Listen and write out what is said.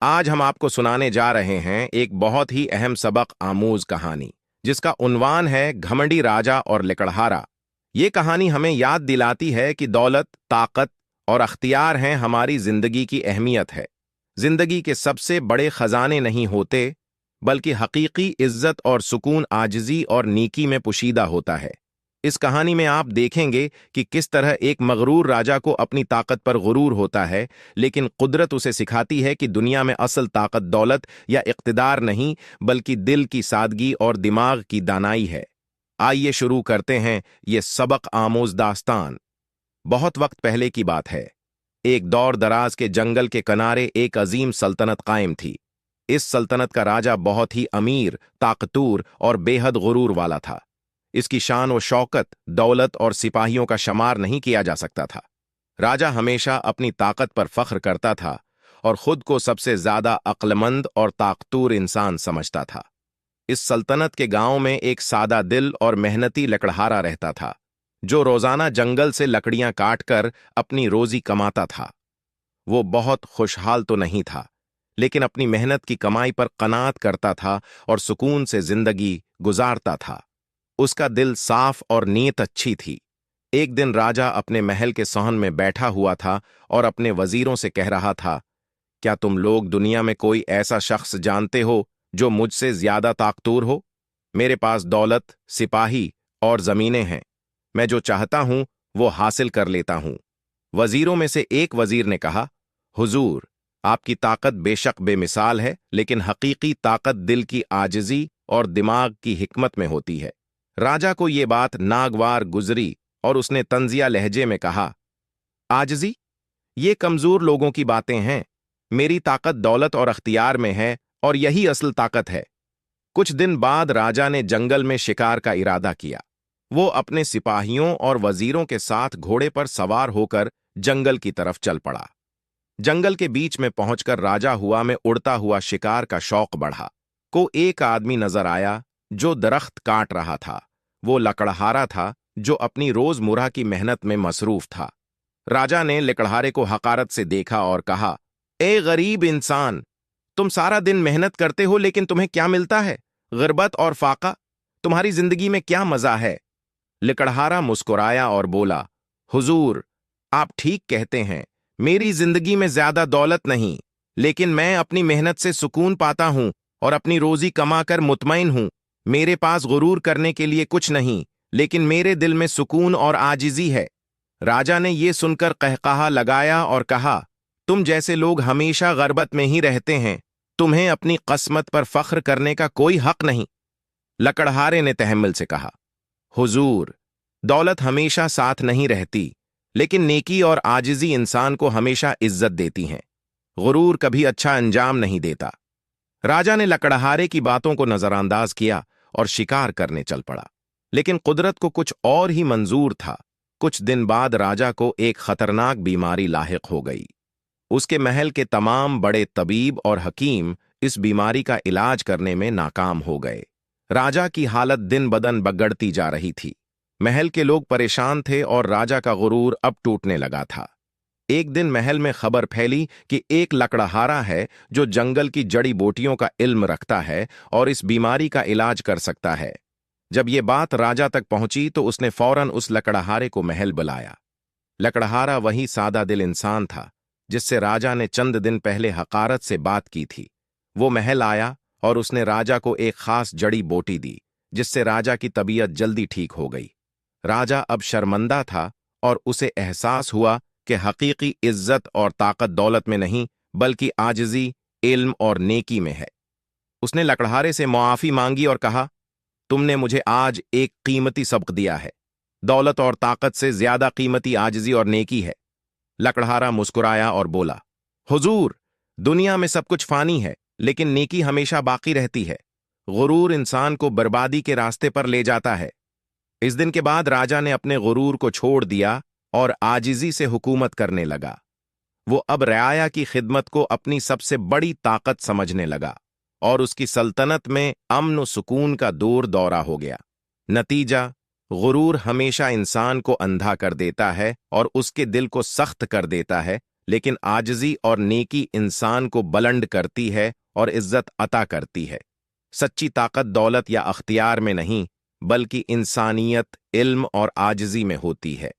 आज हम आपको सुनाने जा रहे हैं एक बहुत ही अहम सबक आमूज कहानी, जिसका उन्वान है घमंडी राजा और लकड़हारा। ये कहानी हमें याद दिलाती है कि दौलत, ताकत और अख्तियार हैं हमारी जिंदगी की अहमियत है। जिंदगी के सबसे बड़े खजाने नहीं होते, बल्कि हकीकी इज्जत और सुकून आजिजी और नेकी में पोशीदा होता है। इस कहानी में आप देखेंगे कि किस तरह एक मगरूर राजा को अपनी ताकत पर गुरूर होता है, लेकिन कुदरत उसे सिखाती है कि दुनिया में असल ताकत दौलत या इक़्तिदार नहीं, बल्कि दिल की सादगी और दिमाग की दानाई है। आइए शुरू करते हैं ये सबक आमोज दास्तान। बहुत वक्त पहले की बात है। एक दौर दराज के जंगल के किनारे एक अजीम सल्तनत कायम थी। इस सल्तनत का राजा बहुत ही अमीर, ताकतूर और बेहद गुरूर वाला था। इसकी शान व शौकत, दौलत और सिपाहियों का शुमार नहीं किया जा सकता था। राजा हमेशा अपनी ताकत पर फख्र करता था और खुद को सबसे ज्यादा अक्लमंद और ताकतूर इंसान समझता था। इस सल्तनत के गांव में एक सादा दिल और मेहनती लकड़हारा रहता था, जो रोजाना जंगल से लकड़ियां काटकर अपनी रोजी कमाता था। वो बहुत खुशहाल तो नहीं था, लेकिन अपनी मेहनत की कमाई पर कनात करता था और सुकून से जिंदगी गुजारता था। उसका दिल साफ और नीयत अच्छी थी। एक दिन राजा अपने महल के सहन में बैठा हुआ था और अपने वजीरों से कह रहा था, क्या तुम लोग दुनिया में कोई ऐसा शख्स जानते हो जो मुझसे ज्यादा ताकतूर हो? मेरे पास दौलत, सिपाही और जमीनें हैं। मैं जो चाहता हूं वो हासिल कर लेता हूं। वजीरों में से एक वजीर ने कहा, हुजूर, आपकी ताकत बेशक बेमिसाल है, लेकिन हकीकी ताकत दिल की आजिजी और दिमाग की हिकमत में होती है। राजा को ये बात नागवार गुजरी और उसने तंजिया लहजे में कहा, आजिजी? ये कमजोर लोगों की बातें हैं। मेरी ताकत दौलत और अख्तियार में है, और यही असल ताकत है। कुछ दिन बाद राजा ने जंगल में शिकार का इरादा किया। वो अपने सिपाहियों और वजीरों के साथ घोड़े पर सवार होकर जंगल की तरफ चल पड़ा। जंगल के बीच में पहुंचकर राजा हुआ में उड़ता हुआ शिकार का शौक बढ़ा। को एक आदमी नजर आया जो दरख्त काट रहा था। वो लकड़हारा था जो अपनी रोजमर्रा की मेहनत में मसरूफ था। राजा ने लकड़हारे को हकारत से देखा और कहा, ए गरीब इंसान, तुम सारा दिन मेहनत करते हो, लेकिन तुम्हें क्या मिलता है? गुर्बत और फाका। तुम्हारी जिंदगी में क्या मजा है? लकड़हारा मुस्कुराया और बोला, हुजूर, आप ठीक कहते हैं। मेरी जिंदगी में ज्यादा दौलत नहीं, लेकिन मैं अपनी मेहनत से सुकून पाता हूं और अपनी रोजी कमाकर मुतमईन हूं। मेरे पास गुरूर करने के लिए कुछ नहीं, लेकिन मेरे दिल में सुकून और आजिजी है। राजा ने यह सुनकर कहकहा लगाया और कहा, तुम जैसे लोग हमेशा गुर्बत में ही रहते हैं। तुम्हें अपनी किस्मत पर फख्र करने का कोई हक नहीं। लकड़हारे ने तहम्मुल से कहा, हुजूर, दौलत हमेशा साथ नहीं रहती, लेकिन नेकी और आजिजी इंसान को हमेशा इज्जत देती हैं। गुरूर कभी अच्छा अंजाम नहीं देता। राजा ने लकड़हारे की बातों को नजरअंदाज किया और शिकार करने चल पड़ा। लेकिन कुदरत को कुछ और ही मंजूर था। कुछ दिन बाद राजा को एक खतरनाक बीमारी लाहिक हो गई। उसके महल के तमाम बड़े तबीब और हकीम इस बीमारी का इलाज करने में नाकाम हो गए। राजा की हालत दिन बदन बिगड़ती जा रही थी। महल के लोग परेशान थे और राजा का गुरूर अब टूटने लगा था। एक दिन महल में खबर फैली कि एक लकड़हारा है जो जंगल की जड़ी बूटियों का इल्म रखता है और इस बीमारी का इलाज कर सकता है। जब ये बात राजा तक पहुंची तो उसने फौरन उस लकड़हारे को महल बुलाया। लकड़हारा वही सादा दिल इंसान था जिससे राजा ने चंद दिन पहले हकारत से बात की थी। वो महल आया और उसने राजा को एक खास जड़ी बूटी दी, जिससे राजा की तबीयत जल्दी ठीक हो गई। राजा अब शर्मंदा था और उसे एहसास हुआ कि हकीकी इज्जत और ताकत दौलत में नहीं, बल्कि आजिजी, इल्म और नेकी में है। उसने लकड़हारे से मुआफी मांगी और कहा, तुमने मुझे आज एक कीमती सबक दिया है। दौलत और ताकत से ज्यादा कीमती आजिजी और नेकी है। लकड़हारा मुस्कुराया और बोला, हुजूर, दुनिया में सब कुछ फानी है, लेकिन नेकी हमेशा बाकी रहती है। गुरूर इंसान को बर्बादी के रास्ते पर ले जाता है। इस दिन के बाद राजा ने अपने गुरूर को छोड़ दिया और आजिजी से हुकूमत करने लगा। वो अब रआया की खिदमत को अपनी सबसे बड़ी ताकत समझने लगा और उसकी सल्तनत में अमन व सुकून का दौर दौरा हो गया। नतीजा, गुरूर हमेशा इंसान को अंधा कर देता है और उसके दिल को सख्त कर देता है, لیکن आजिज़ी और नेकी इंसान को बुलंद करती है और इज्जत अता करती है। सच्ची ताकत दौलत या अख्तियार में नहीं, बल्कि इंसानियत, इल्म और आजिज़ी में होती है।